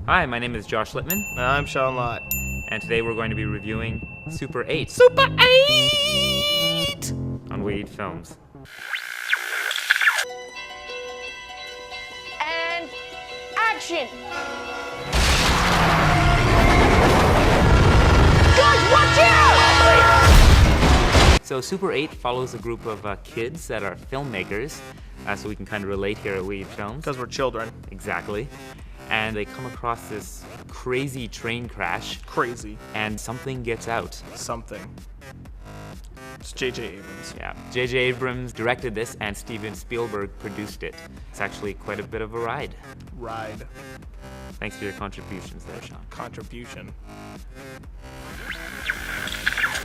Hi, my name is Josh Littman, I'm Sean Lott. and today we're going to be reviewing Super 8 Super 8! on We Eat Films. And action! Guys, watch out! So Super 8 follows a group of kids that are filmmakers, so we can kind of relate here at We Eat Films. Because we're children. Exactly. And they come across this crazy train crash, Crazy. and something gets out. Something. It's J.J. Abrams. Yeah, J.J. Abrams directed this, and Steven Spielberg produced it. It's actually quite a bit of a ride. Ride. Thanks for your contributions there, Sean. Contribution.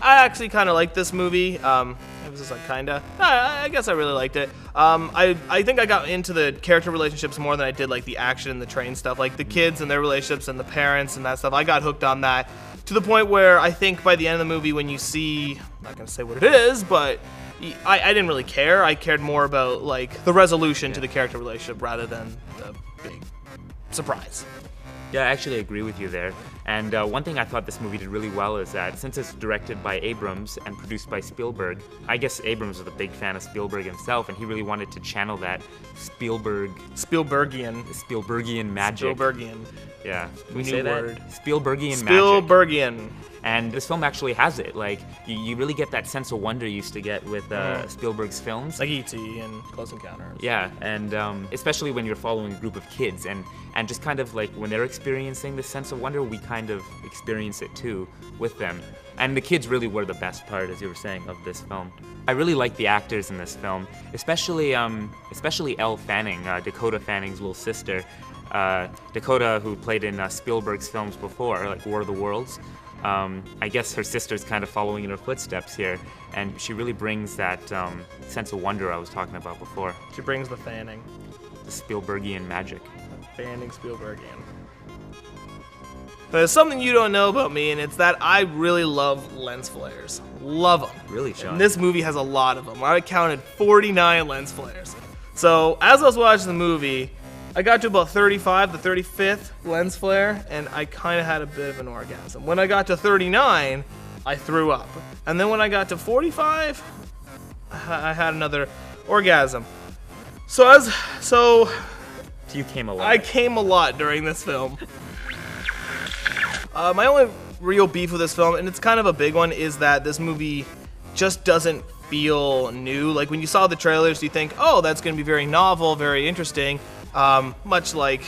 I actually kind of like this movie. It was just like kinda. I guess I really liked it. I think I got into the character relationships more than I did like the action and the train stuff, like the kids and their relationships and the parents and that stuff. I got hooked on that to the point where I think by the end of the movie, when you see, I'm not gonna say what it is, but I didn't really care. I cared more about like the resolution to the character relationship rather than the big surprise. Yeah, I actually agree with you there. And one thing I thought this movie did really well is that since it's directed by Abrams and produced by Spielberg, I guess Abrams was a big fan of Spielberg himself, and he really wanted to channel that Spielbergian. Spielbergian magic. Spielbergian. Yeah. Can we New say word. that? Spielbergian magic. Spielbergian. And this film actually has it. Like, you really get that sense of wonder you used to get with Spielberg's films. Like E.T. and Close Encounters. Yeah, and especially when you're following a group of kids, and just kind of like when they're experiencing this sense of wonder, we kind of experience it too with them. And the kids really were the best part, as you were saying, of this film. I really like the actors in this film, especially Elle Fanning, Dakota Fanning's little sister. Dakota, who played in Spielberg's films before, like War of the Worlds. I guess her sister's kind of following in her footsteps here, and she really brings that sense of wonder I was talking about before. She brings the Fanning. The Spielbergian magic. Fanning Spielbergian. There's something you don't know about me, and it's that I really love lens flares. Love them. Really, Sean? And this movie has a lot of them. I counted 49 lens flares. So as I was watching the movie, I got to about 35, the 35th lens flare, and I kind of had a bit of an orgasm. When I got to 39, I threw up. And then when I got to 45, I had another orgasm. So You came alive. I came a lot during this film. My only real beef with this film, and it's kind of a big one, is that this movie just doesn't feel new. Like when you saw the trailers, you think, oh, that's going to be very novel, very interesting, much like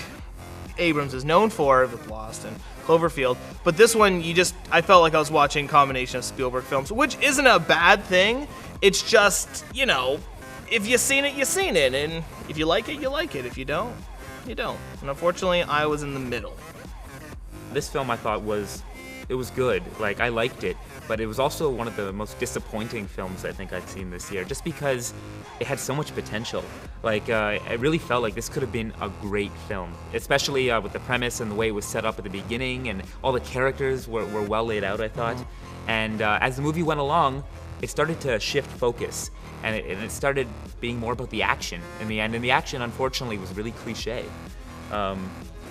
Abrams is known for with Lost and Cloverfield. But this one, I felt like I was watching a combination of Spielberg films, which isn't a bad thing. It's just, if you've seen it, you've seen it. And if you like it, you like it. If you don't, you don't. And unfortunately, I was in the middle. This film I thought was good. Like, I liked it, but it was also one of the most disappointing films I think I've seen this year, just because it had so much potential. Like, it really felt like this could have been a great film, especially with the premise and the way it was set up at the beginning, and all the characters were well laid out, I thought. And as the movie went along, it started to shift focus, and it started being more about the action in the end, and the action, unfortunately, was really cliche. I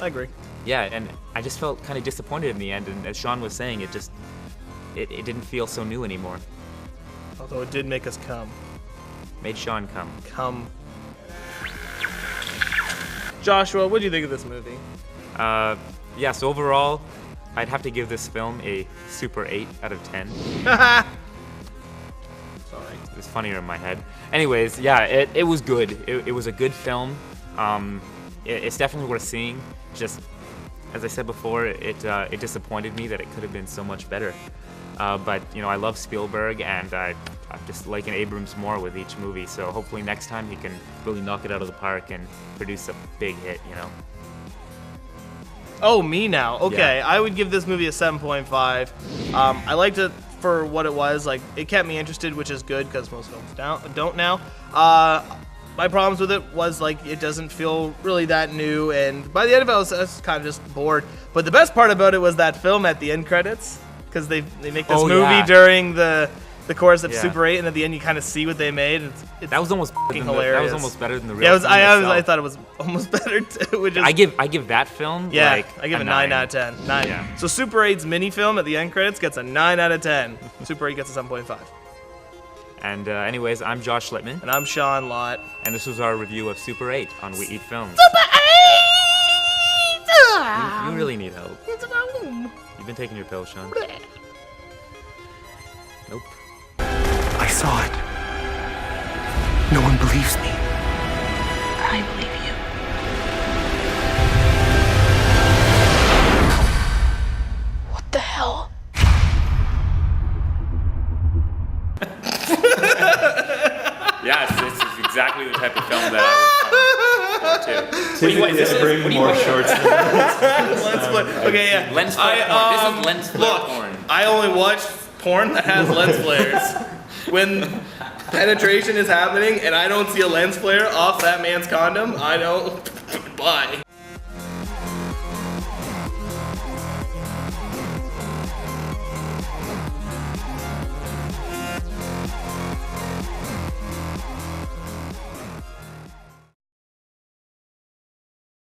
agree. Yeah, and I just felt kind of disappointed in the end, and as Sean was saying, it didn't feel so new anymore. Although it did make us come. Made Sean come. Come. Joshua, what do you think of this movie? Yeah, so overall, I'd have to give this film a Super 8 out of 10. Sorry. It was funnier in my head. Anyways, yeah, it was good. It was a good film. It's definitely worth seeing. Just, as I said before, it disappointed me that it could have been so much better. But, I love Spielberg, and I'm just liking Abrams more with each movie. So hopefully next time he can really knock it out of the park and produce a big hit, Oh, me now. Okay, Yeah. I would give this movie a 7.5. I liked it for what it was. Like, it kept me interested, which is good because most films don't now. My problems with it was, like, it doesn't feel really that new, and by the end of it, I was kind of just bored. But the best part about it was that film at the end credits, because they make this movie yeah. during the the chorus at Yeah. Super 8, and at the end you kind of see what they made. And it's That was almost fucking That hilarious. was almost better than the real. Yeah, film I itself. thought it was almost better too. Which is, I give that film yeah, like I give a it 9 out of 10. 9. Yeah. So Super 8's mini film at the end credits gets a 9 out of 10. Super 8 gets a 7.5. And anyways, I'm Josh Littman, And I'm Sean Lott. and this was our review of Super 8 on We Eat Films. You really need help. You've been taking your pills, Sean. Nope. I saw it. No one believes me. I believe you. What the hell? Yes, this is exactly the type of film that I would come for too. Bring more shorts. Lens flare. Okay, yeah. Lens flare porn. This is lens flare look, porn. I only watch porn that has lens flares. When penetration is happening and I don't see a lens flare off that man's condom, I don't buy.